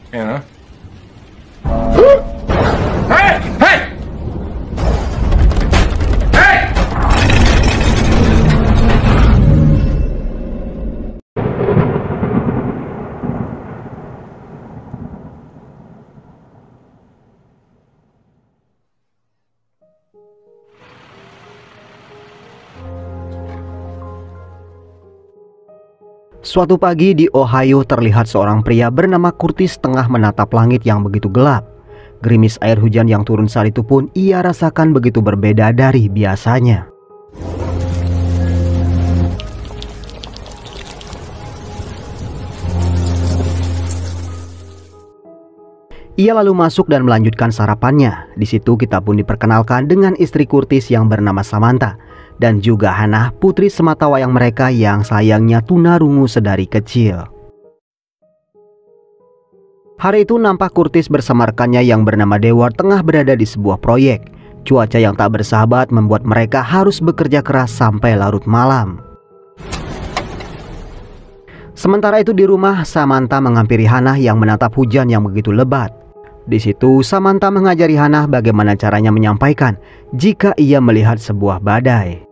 Anna? Hey! Hey! Hey! Suatu pagi di Ohio terlihat seorang pria bernama Curtis tengah menatap langit yang begitu gelap. Gerimis air hujan yang turun saat itu pun ia rasakan begitu berbeda dari biasanya. Ia lalu masuk dan melanjutkan sarapannya. Di situ kita pun diperkenalkan dengan istri Curtis yang bernama Samantha. Dan juga Hannah, putri sematawayang mereka yang sayangnya tunarungu sedari kecil. Hari itu nampak Curtis bersama rekannya yang bernama Dewar tengah berada di sebuah proyek. Cuaca yang tak bersahabat membuat mereka harus bekerja keras sampai larut malam. Sementara itu di rumah, Samantha menghampiri Hannah yang menatap hujan yang begitu lebat. Di situ Samantha mengajari Hannah bagaimana caranya menyampaikan jika ia melihat sebuah badai.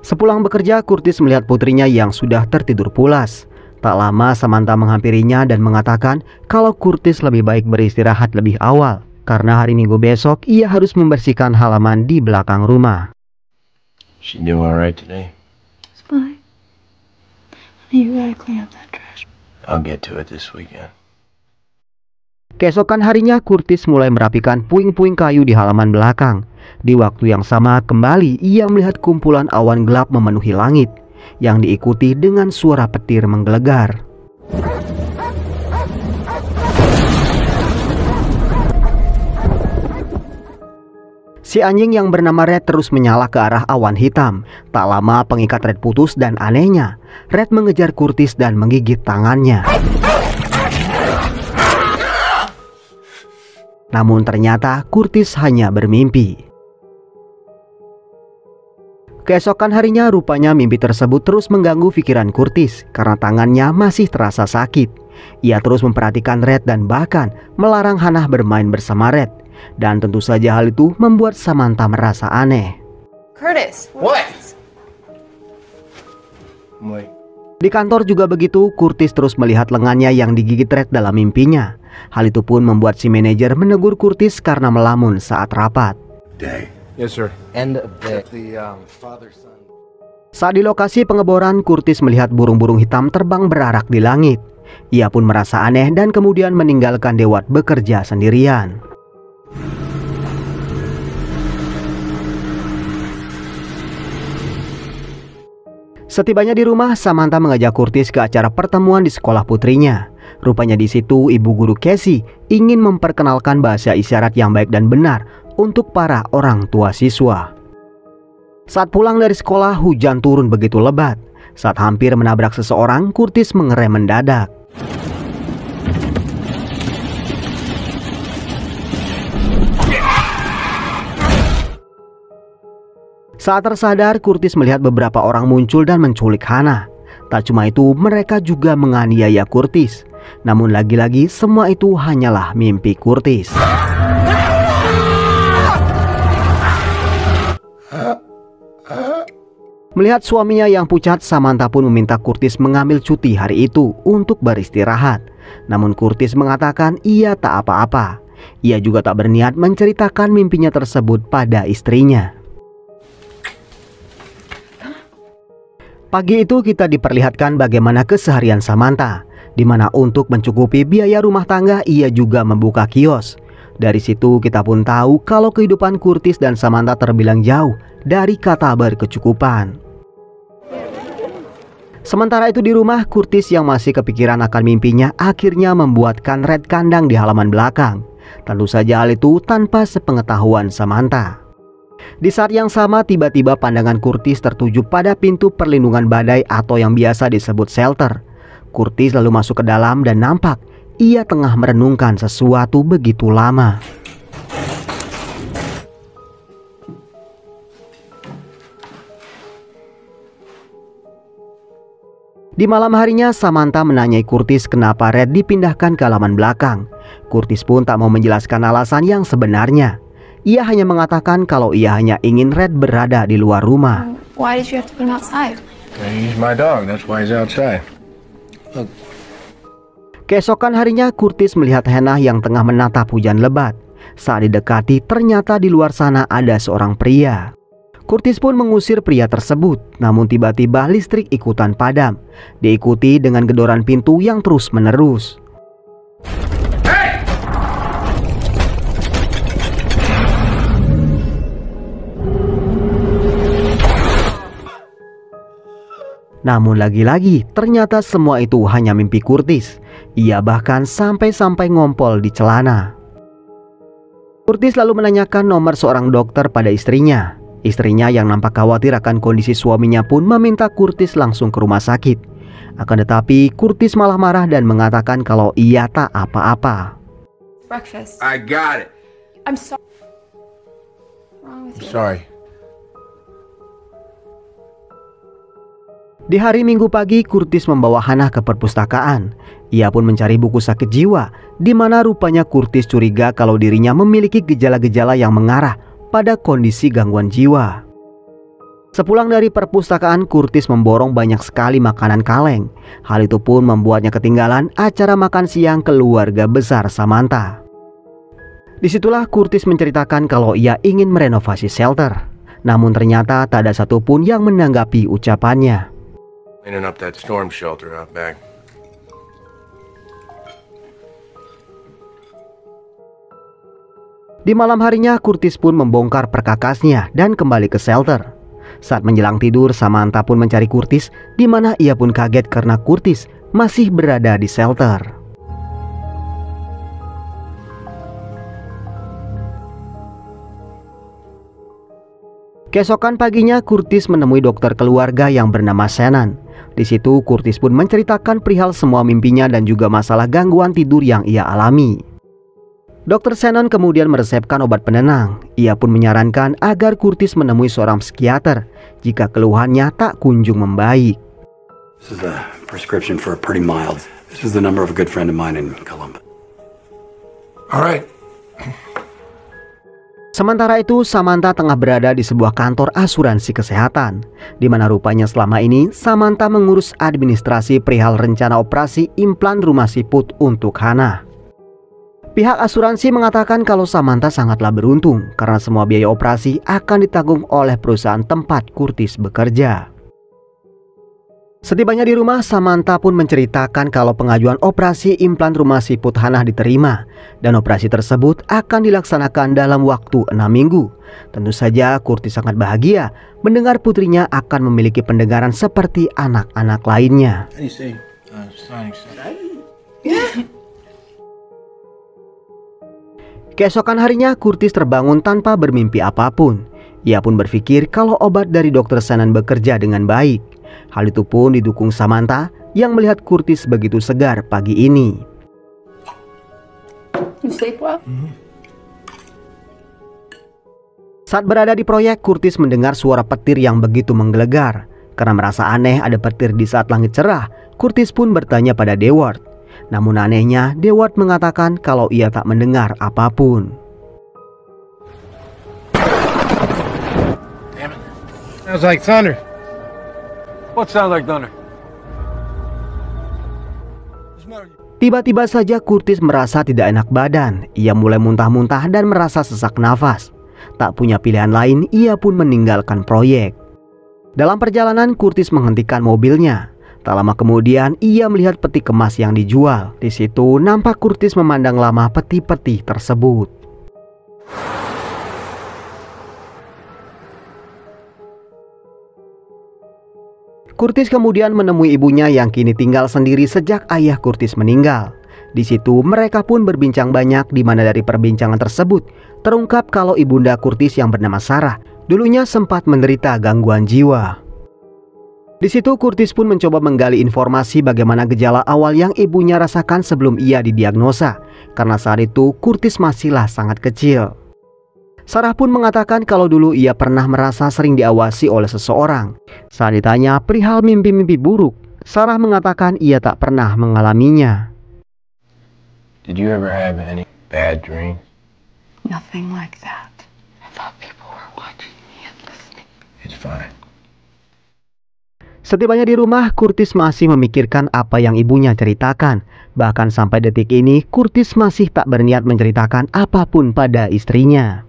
Sepulang bekerja, Curtis melihat putrinya yang sudah tertidur pulas. Tak lama Samantha menghampirinya dan mengatakan kalau Curtis lebih baik beristirahat lebih awal karena hari Minggu besok ia harus membersihkan halaman di belakang rumah. She doing alright today? It's fine. You gotta clean up that trash. I'll get to it this weekend. Keesokan harinya Curtis mulai merapikan puing-puing kayu di halaman belakang. Di waktu yang sama kembali ia melihat kumpulan awan gelap memenuhi langit yang diikuti dengan suara petir menggelegar. Si anjing yang bernama Red terus menyala ke arah awan hitam. Tak lama pengikat Red putus dan anehnya Red mengejar Curtis dan menggigit tangannya. Namun ternyata Curtis hanya bermimpi. Keesokan harinya rupanya mimpi tersebut terus mengganggu pikiran Curtis karena tangannya masih terasa sakit. Ia terus memperhatikan Red dan bahkan melarang Hannah bermain bersama Red. Dan tentu saja hal itu membuat Samantha merasa aneh. Curtis, What? Wait. Di kantor juga begitu, Curtis terus melihat lengannya yang digigit Red dalam mimpinya. Hal itu pun membuat si manajer menegur Curtis karena melamun saat rapat. Day. Yes, sir. End of day. Father-son. Saat di lokasi pengeboran, Curtis melihat burung-burung hitam terbang berarak di langit. Ia pun merasa aneh dan kemudian meninggalkan Dewar bekerja sendirian. Setibanya di rumah, Samantha mengajak Curtis ke acara pertemuan di sekolah putrinya. Rupanya di situ ibu guru Casey ingin memperkenalkan bahasa isyarat yang baik dan benar untuk para orang tua siswa. Saat pulang dari sekolah, hujan turun begitu lebat. Saat hampir menabrak seseorang, Curtis mengerem mendadak. Saat tersadar, Curtis melihat beberapa orang muncul dan menculik Hannah. Tak cuma itu, mereka juga menganiaya Curtis. Namun lagi-lagi semua itu hanyalah mimpi Curtis. Melihat suaminya yang pucat, Samantha pun meminta Curtis mengambil cuti hari itu untuk beristirahat. Namun Curtis mengatakan ia tak apa-apa. Ia juga tak berniat menceritakan mimpinya tersebut pada istrinya. Pagi itu kita diperlihatkan bagaimana keseharian Samantha, di mana untuk mencukupi biaya rumah tangga ia juga membuka kios. Dari situ kita pun tahu kalau kehidupan Curtis dan Samantha terbilang jauh dari kata berkecukupan. Sementara itu di rumah, Curtis yang masih kepikiran akan mimpinya akhirnya membuatkan Red kandang di halaman belakang. Tentu saja hal itu tanpa sepengetahuan Samantha. Di saat yang sama tiba-tiba pandangan Curtis tertuju pada pintu perlindungan badai atau yang biasa disebut shelter. Curtis lalu masuk ke dalam dan nampak ia tengah merenungkan sesuatu begitu lama. Di malam harinya Samantha menanyai Curtis kenapa Red dipindahkan ke halaman belakang. Curtis pun tak mau menjelaskan alasan yang sebenarnya. Ia hanya mengatakan kalau ia hanya ingin Red berada di luar rumah. Why did you have to put him outside? He's my dog. That's why he's outside. Look. Keesokan harinya Curtis melihat Hannah yang tengah menatap hujan lebat. Saat didekati ternyata di luar sana ada seorang pria. Curtis pun mengusir pria tersebut, namun tiba-tiba listrik ikutan padam. Diikuti dengan gedoran pintu yang terus-menerus. Namun lagi-lagi ternyata semua itu hanya mimpi Curtis. Ia bahkan sampai-sampai ngompol di celana. Curtis lalu menanyakan nomor seorang dokter pada istrinya. Istrinya yang nampak khawatir akan kondisi suaminya pun meminta Curtis langsung ke rumah sakit. Akan tetapi Curtis malah marah dan mengatakan kalau ia tak apa-apa. Breakfast. I got it. I'm sorry. What's wrong with you? Sorry. Di hari Minggu pagi, Curtis membawa Hannah ke perpustakaan. Ia pun mencari buku sakit jiwa, di mana rupanya Curtis curiga kalau dirinya memiliki gejala-gejala yang mengarah pada kondisi gangguan jiwa. Sepulang dari perpustakaan, Curtis memborong banyak sekali makanan kaleng. Hal itu pun membuatnya ketinggalan acara makan siang keluarga besar Samantha. Disitulah Curtis menceritakan kalau ia ingin merenovasi shelter. Namun ternyata tak ada satupun yang menanggapi ucapannya. Cleaning up that storm shelter out back. Di malam harinya, Curtis pun membongkar perkakasnya dan kembali ke shelter. Saat menjelang tidur, Samantha pun mencari Curtis, di mana ia pun kaget karena Curtis masih berada di shelter. Keesokan paginya, Curtis menemui dokter keluarga yang bernama Shannon. Di situ, Curtis pun menceritakan perihal semua mimpinya dan juga masalah gangguan tidur yang ia alami. Dr. Shannon kemudian meresepkan obat penenang. Ia pun menyarankan agar Curtis menemui seorang psikiater jika keluhannya tak kunjung membaik. This is a prescription for a pretty mild. This is the number of a good friend of mine in Columbus. All right. Sementara itu, Samantha tengah berada di sebuah kantor asuransi kesehatan, di mana rupanya selama ini Samantha mengurus administrasi perihal rencana operasi implan rumah siput untuk Hannah. Pihak asuransi mengatakan kalau Samantha sangatlah beruntung karena semua biaya operasi akan ditanggung oleh perusahaan tempat Curtis bekerja. Setibanya di rumah, Samantha pun menceritakan kalau pengajuan operasi implan rumah siput Hannah diterima dan operasi tersebut akan dilaksanakan dalam waktu 6 minggu. Tentu saja Curtis sangat bahagia mendengar putrinya akan memiliki pendengaran seperti anak-anak lainnya. Keesokan harinya, Curtis terbangun tanpa bermimpi apapun. Ia pun berpikir kalau obat dari Dr. Shannon bekerja dengan baik. Hal itu pun didukung Samantha yang melihat Curtis begitu segar pagi ini. You sleep well? Saat berada di proyek, Curtis mendengar suara petir yang begitu menggelegar. Karena merasa aneh ada petir di saat langit cerah, Curtis pun bertanya pada Deward. Namun anehnya, Deward mengatakan kalau ia tak mendengar apapun. Damn it. Sounds like thunder. What sounds like thunder? Tiba-tiba saja Curtis merasa tidak enak badan. Ia mulai muntah-muntah dan merasa sesak nafas. Tak punya pilihan lain, ia pun meninggalkan proyek. Dalam perjalanan, Curtis menghentikan mobilnya. Tak lama kemudian, ia melihat peti kemas yang dijual. Di situ nampak Curtis memandang lama peti-peti tersebut. Curtis kemudian menemui ibunya yang kini tinggal sendiri sejak ayah Curtis meninggal. Di situ mereka pun berbincang banyak, di mana dari perbincangan tersebut terungkap kalau ibunda Curtis yang bernama Sarah dulunya sempat menderita gangguan jiwa. Di situ Curtis pun mencoba menggali informasi bagaimana gejala awal yang ibunya rasakan sebelum ia didiagnosa, karena saat itu Curtis masihlah sangat kecil. Sarah pun mengatakan kalau dulu ia pernah merasa sering diawasi oleh seseorang. Saat ditanya perihal mimpi-mimpi buruk, Sarah mengatakan ia tak pernah mengalaminya. Did you ever have any bad dreams? Nothing like that. I thought people were watching me and listening. It's fine. Setibanya di rumah, Curtis masih memikirkan apa yang ibunya ceritakan. Bahkan sampai detik ini, Curtis masih tak berniat menceritakan apapun pada istrinya.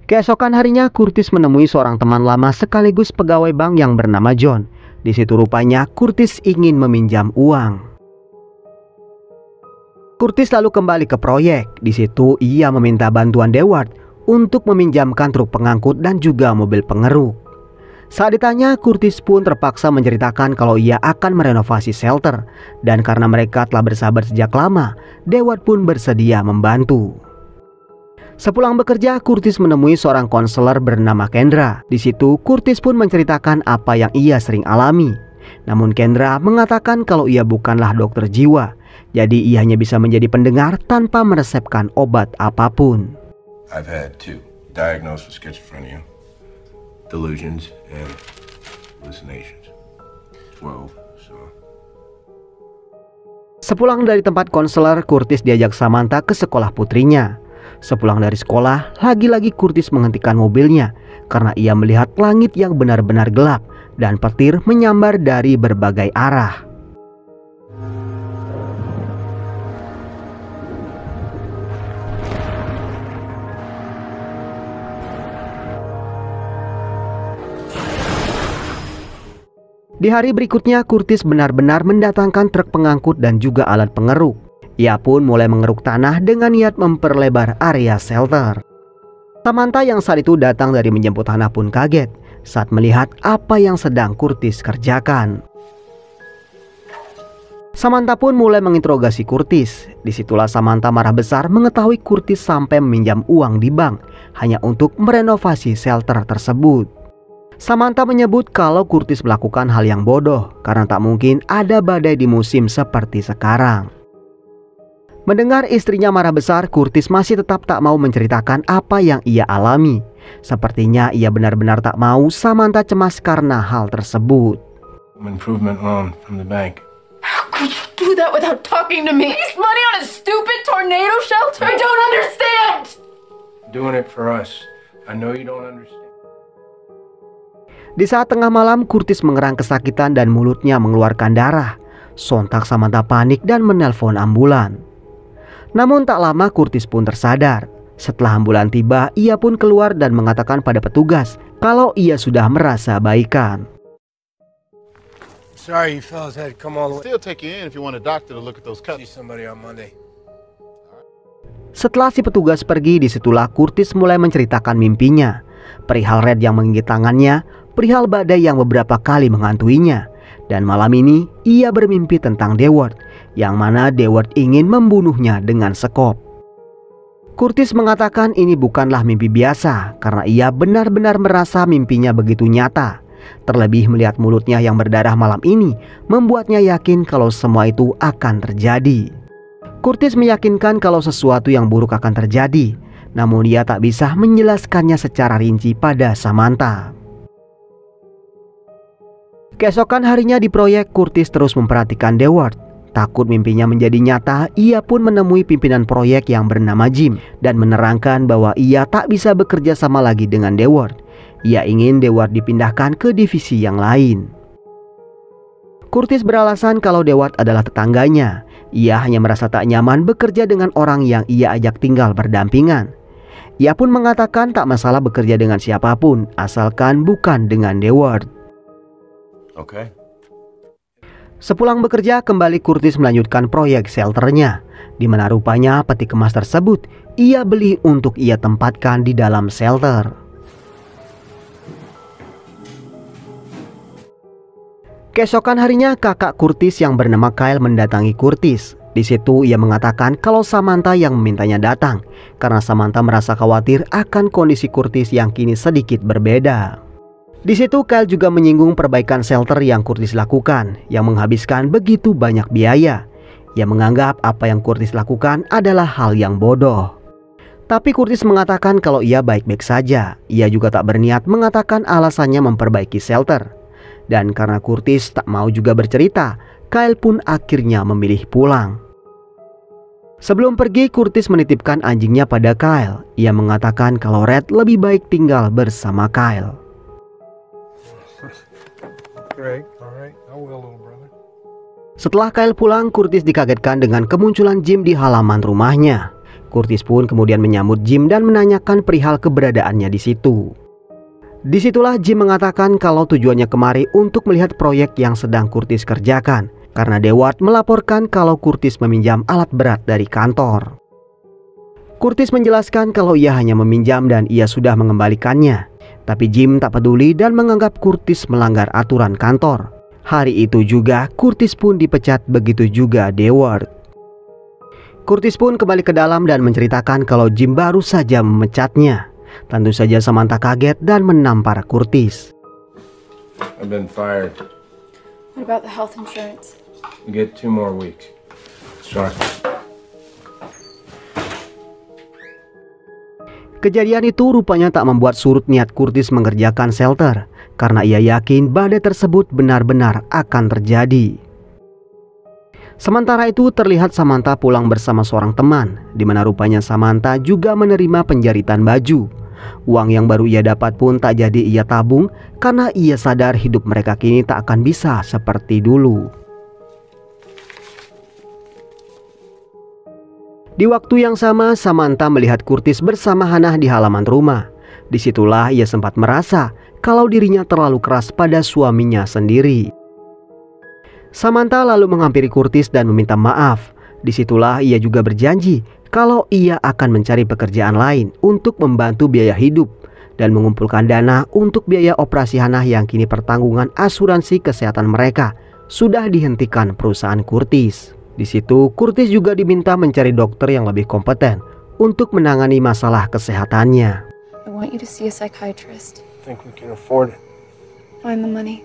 Keesokan harinya, Curtis menemui seorang teman lama sekaligus pegawai bank yang bernama John. Di situ rupanya Curtis ingin meminjam uang. Curtis lalu kembali ke proyek. Di situ ia meminta bantuan Deward untuk meminjamkan truk pengangkut dan juga mobil pengeruk. Saat ditanya, Curtis pun terpaksa menceritakan kalau ia akan merenovasi shelter. Dan karena mereka telah bersahabat sejak lama, Deward pun bersedia membantu. Sepulang bekerja, Curtis menemui seorang konselor bernama Kendra. Di situ, Curtis pun menceritakan apa yang ia sering alami. Namun Kendra mengatakan kalau ia bukanlah dokter jiwa, jadi ia hanya bisa menjadi pendengar tanpa meresepkan obat apapun. I've had 2 diagnosed with schizophrenia, delusions, and hallucinations. 12, so... Sepulang dari tempat konselor, Curtis diajak Samantha ke sekolah putrinya. Sepulang dari sekolah, lagi-lagi Curtis menghentikan mobilnya karena ia melihat langit yang benar-benar gelap dan petir menyambar dari berbagai arah. Di hari berikutnya, Curtis benar-benar mendatangkan truk pengangkut dan juga alat pengeruk. Ia pun mulai mengeruk tanah dengan niat memperlebar area shelter. Samantha yang saat itu datang dari menjemput Hannah pun kaget saat melihat apa yang sedang Curtis kerjakan. Samantha pun mulai menginterogasi Curtis. Disitulah Samantha marah besar mengetahui Curtis sampai meminjam uang di bank hanya untuk merenovasi shelter tersebut. Samantha menyebut kalau Curtis melakukan hal yang bodoh karena tak mungkin ada badai di musim seperti sekarang. Mendengar istrinya marah besar, Curtis masih tetap tak mau menceritakan apa yang ia alami. Sepertinya ia benar-benar tak mau Samantha cemas karena hal tersebut. Improvement loan from the bank. How could you do that without talking to me? Waste money on a stupid tornado shelter? I don't understand! Doing it for us. I know you don't understand. Di saat tengah malam, Curtis mengerang kesakitan dan mulutnya mengeluarkan darah. Sontak Samantha panik dan menelpon ambulan. Namun tak lama Curtis pun tersadar. Setelah ambulan tiba, ia pun keluar dan mengatakan pada petugas kalau ia sudah merasa baikan. Sorry you fellas had to come all the way. Still take you in if you want a doctor to look at those cuts. See somebody on Monday. Setelah si petugas pergi, disitulah Curtis mulai menceritakan mimpinya. Perihal Red yang menggigit tangannya, perihal badai yang beberapa kali menghantuinya. Dan malam ini ia bermimpi tentang Deward, yang mana Deward ingin membunuhnya dengan sekop. Curtis mengatakan ini bukanlah mimpi biasa karena ia benar-benar merasa mimpinya begitu nyata. Terlebih melihat mulutnya yang berdarah malam ini membuatnya yakin kalau semua itu akan terjadi. Curtis meyakinkan kalau sesuatu yang buruk akan terjadi, namun ia tak bisa menjelaskannya secara rinci pada Samantha. Keesokan harinya di proyek, Curtis terus memperhatikan Deward. Takut mimpinya menjadi nyata, ia pun menemui pimpinan proyek yang bernama Jim dan menerangkan bahwa ia tak bisa bekerja sama lagi dengan Deward. Ia ingin Deward dipindahkan ke divisi yang lain. Curtis beralasan kalau Deward adalah tetangganya. Ia hanya merasa tak nyaman bekerja dengan orang yang ia ajak tinggal berdampingan. Ia pun mengatakan tak masalah bekerja dengan siapapun, asalkan bukan dengan Deward. Okay. Sepulang bekerja, kembali Curtis melanjutkan proyek shelternya, di mana rupanya peti kemas tersebut ia beli untuk ia tempatkan di dalam shelter. Keesokan harinya, kakak Curtis yang bernama Kyle mendatangi Curtis. Di situ ia mengatakan kalau Samantha yang memintanya datang, karena Samantha merasa khawatir akan kondisi Curtis yang kini sedikit berbeda. Di situ Kyle juga menyinggung perbaikan shelter yang Curtis lakukan, yang menghabiskan begitu banyak biaya. Ia menganggap apa yang Curtis lakukan adalah hal yang bodoh. Tapi Curtis mengatakan kalau ia baik-baik saja. Ia juga tak berniat mengatakan alasannya memperbaiki shelter. Dan karena Curtis tak mau juga bercerita, Kyle pun akhirnya memilih pulang. Sebelum pergi, Curtis menitipkan anjingnya pada Kyle. Ia mengatakan kalau Red lebih baik tinggal bersama Kyle. Setelah Kyle pulang, Curtis dikagetkan dengan kemunculan Jim di halaman rumahnya. Curtis pun kemudian menyambut Jim dan menanyakan perihal keberadaannya di situ. Disitulah Jim mengatakan kalau tujuannya kemari untuk melihat proyek yang sedang Curtis kerjakan, karena Deward melaporkan kalau Curtis meminjam alat berat dari kantor. Curtis menjelaskan kalau ia hanya meminjam dan ia sudah mengembalikannya. Tapi Jim tak peduli dan menganggap Curtis melanggar aturan kantor. Hari itu juga Curtis pun dipecat, begitu juga Deward. Curtis pun kembali ke dalam dan menceritakan kalau Jim baru saja memecatnya. Tentu saja Samantha kaget dan menampar Curtis. I've been fired. What about the health insurance? You get 2 more weeks. Sorry. Kejadian itu rupanya tak membuat surut niat Curtis mengerjakan shelter, karena ia yakin badai tersebut benar-benar akan terjadi. Sementara itu terlihat Samantha pulang bersama seorang teman, di mana rupanya Samantha juga menerima penjaritan baju. Uang yang baru ia dapat pun tak jadi ia tabung, karena ia sadar hidup mereka kini tak akan bisa seperti dulu. Di waktu yang sama, Samantha melihat Curtis bersama Hannah di halaman rumah. Disitulah ia sempat merasa kalau dirinya terlalu keras pada suaminya sendiri. Samantha lalu menghampiri Curtis dan meminta maaf. Disitulah ia juga berjanji kalau ia akan mencari pekerjaan lain untuk membantu biaya hidup dan mengumpulkan dana untuk biaya operasi Hannah yang kini pertanggungan asuransi kesehatan mereka sudah dihentikan perusahaan Curtis. Di situ Curtis juga diminta mencari dokter yang lebih kompeten untuk menangani masalah kesehatannya. I want you to see a psychiatrist. Think we can afford it? Find the money.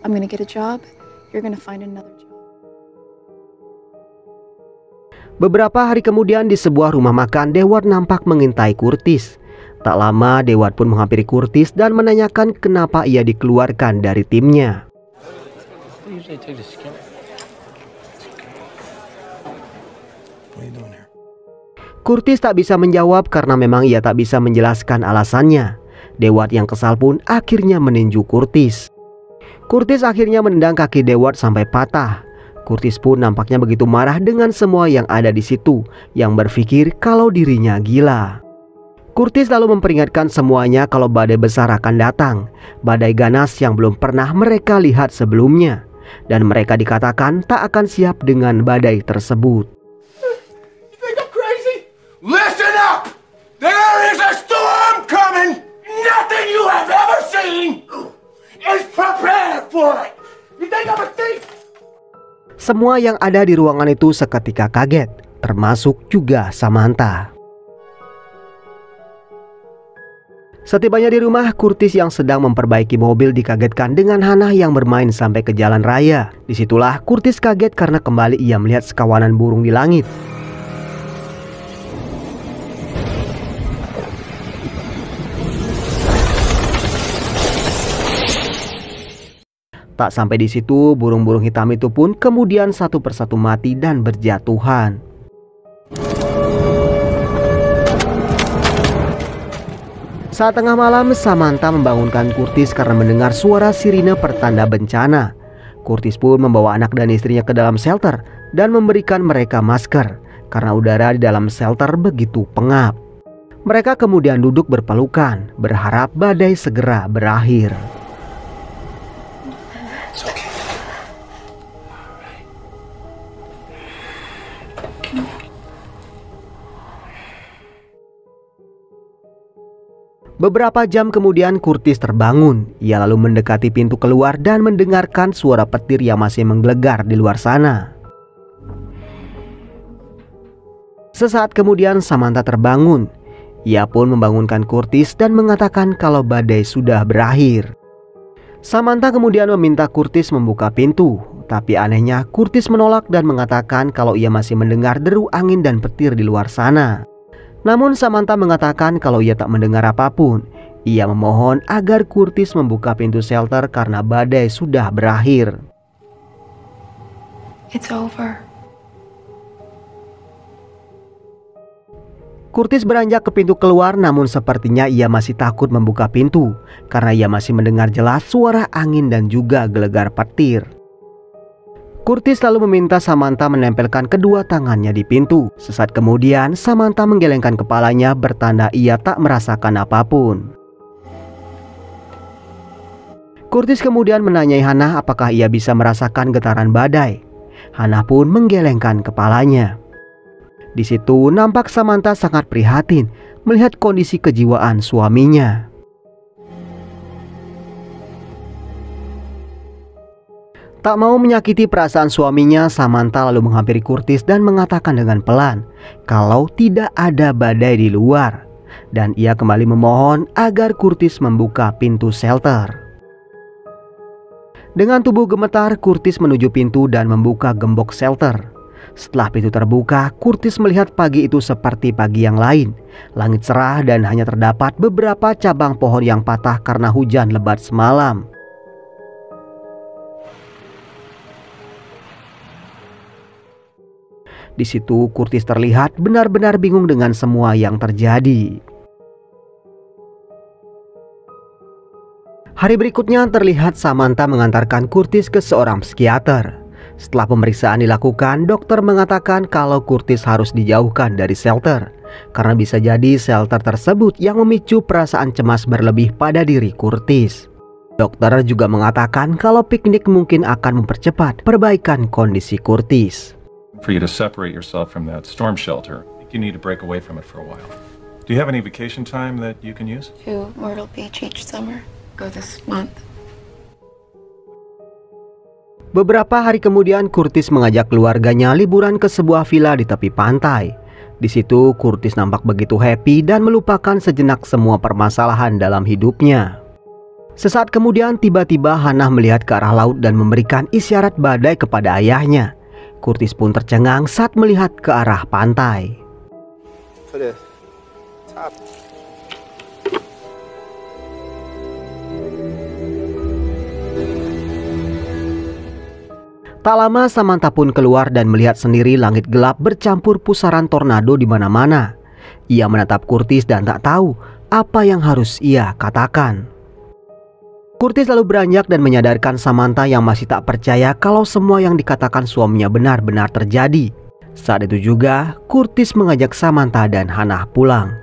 I'm gonna get a job. You're gonna find another job. Beberapa hari kemudian di sebuah rumah makan, Deward nampak mengintai Curtis. Tak lama Deward pun menghampiri Curtis dan menanyakan kenapa ia dikeluarkan dari timnya. Curtis tak bisa menjawab karena memang ia tak bisa menjelaskan alasannya. Deward yang kesal pun akhirnya meninju Curtis. Curtis akhirnya menendang kaki Deward sampai patah. Curtis pun nampaknya begitu marah dengan semua yang ada di situ, yang berpikir kalau dirinya gila. Curtis lalu memperingatkan semuanya kalau badai besar akan datang, badai ganas yang belum pernah mereka lihat sebelumnya, dan mereka dikatakan tak akan siap dengan badai tersebut. Listen up! There is a storm coming! Nothing you have ever seen is prepared for it! You think I'm a thief? Semua yang ada di ruangan itu seketika kaget, termasuk juga Samantha. Setibanya di rumah, Curtis yang sedang memperbaiki mobil dikagetkan dengan Hannah yang bermain sampai ke jalan raya. Disitulah Curtis kaget karena kembali ia melihat sekawanan burung di langit. Tak sampai di situ, burung-burung hitam itu pun kemudian satu persatu mati dan berjatuhan. Saat tengah malam, Samantha membangunkan Curtis karena mendengar suara sirine pertanda bencana. Curtis pun membawa anak dan istrinya ke dalam shelter dan memberikan mereka masker karena udara di dalam shelter begitu pengap. Mereka kemudian duduk berpelukan, berharap badai segera berakhir. Beberapa jam kemudian Curtis terbangun. Ia lalu mendekati pintu keluar dan mendengarkan suara petir yang masih menggelegar di luar sana. Sesaat kemudian Samantha terbangun. Ia pun membangunkan Curtis dan mengatakan kalau badai sudah berakhir. Samantha kemudian meminta Curtis membuka pintu. Tapi anehnya Curtis menolak dan mengatakan kalau ia masih mendengar deru angin dan petir di luar sana. Namun Samantha mengatakan kalau ia tak mendengar apapun. Ia memohon agar Curtis membuka pintu shelter karena badai sudah berakhir. It's over. Curtis beranjak ke pintu keluar, namun sepertinya ia masih takut membuka pintu karena ia masih mendengar jelas suara angin dan juga gelegar petir. Curtis lalu meminta Samantha menempelkan kedua tangannya di pintu. Sesaat kemudian Samantha menggelengkan kepalanya bertanda ia tak merasakan apapun. Curtis kemudian menanyai Hannah apakah ia bisa merasakan getaran badai. Hannah pun menggelengkan kepalanya. Di situ nampak Samantha sangat prihatin melihat kondisi kejiwaan suaminya. Tak mau menyakiti perasaan suaminya, Samantha lalu menghampiri Curtis dan mengatakan dengan pelan kalau tidak ada badai di luar. Dan ia kembali memohon agar Curtis membuka pintu shelter. Dengan tubuh gemetar, Curtis menuju pintu dan membuka gembok shelter. Setelah pintu terbuka, Curtis melihat pagi itu seperti pagi yang lain. Langit cerah dan hanya terdapat beberapa cabang pohon yang patah karena hujan lebat semalam. Di situ Curtis terlihat benar-benar bingung dengan semua yang terjadi. Hari berikutnya terlihat Samantha mengantarkan Curtis ke seorang psikiater. Setelah pemeriksaan dilakukan, dokter mengatakan kalau Curtis harus dijauhkan dari shelter karena bisa jadi shelter tersebut yang memicu perasaan cemas berlebih pada diri Curtis. Dokter juga mengatakan kalau piknik mungkin akan mempercepat perbaikan kondisi Curtis. For you to separate yourself from that storm shelter, I think you need to break away from it for a while. Do you have any vacation time that you can use? To Myrtle Beach each summer. Go this month. Beberapa hari kemudian Curtis mengajak keluarganya liburan ke sebuah villa di tepi pantai. Di situ Curtis nampak begitu happy dan melupakan sejenak semua permasalahan dalam hidupnya. Sesaat kemudian tiba-tiba Hannah melihat ke arah laut dan memberikan isyarat badai kepada ayahnya. Curtis pun tercengang saat melihat ke arah pantai. Tak lama Samantha pun keluar dan melihat sendiri langit gelap bercampur pusaran tornado di mana-mana. Ia menatap Curtis dan tak tahu apa yang harus ia katakan. Curtis lalu beranjak dan menyadarkan Samantha yang masih tak percaya kalau semua yang dikatakan suaminya benar-benar terjadi. Saat itu juga Curtis mengajak Samantha dan Hannah pulang.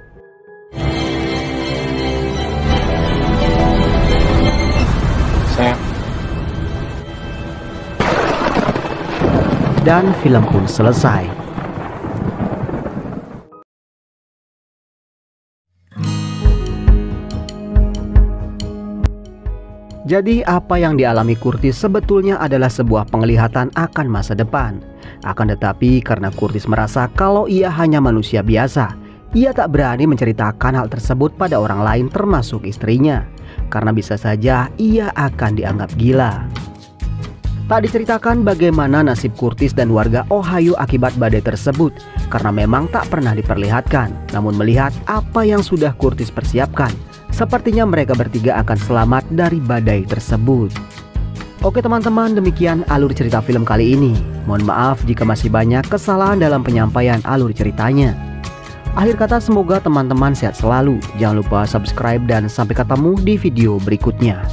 Sam. Dan film pun selesai. Jadi apa yang dialami Curtis sebetulnya adalah sebuah penglihatan akan masa depan. Akan tetapi karena Curtis merasa kalau ia hanya manusia biasa, ia tak berani menceritakan hal tersebut pada orang lain termasuk istrinya. Karena bisa saja ia akan dianggap gila. Tak diceritakan bagaimana nasib Curtis dan warga Ohio akibat badai tersebut karena memang tak pernah diperlihatkan. Namun melihat apa yang sudah Curtis persiapkan, sepertinya mereka bertiga akan selamat dari badai tersebut. Oke teman-teman, demikian alur cerita film kali ini. Mohon maaf jika masih banyak kesalahan dalam penyampaian alur ceritanya. Akhir kata, semoga teman-teman sehat selalu. Jangan lupa subscribe dan sampai ketemu di video berikutnya.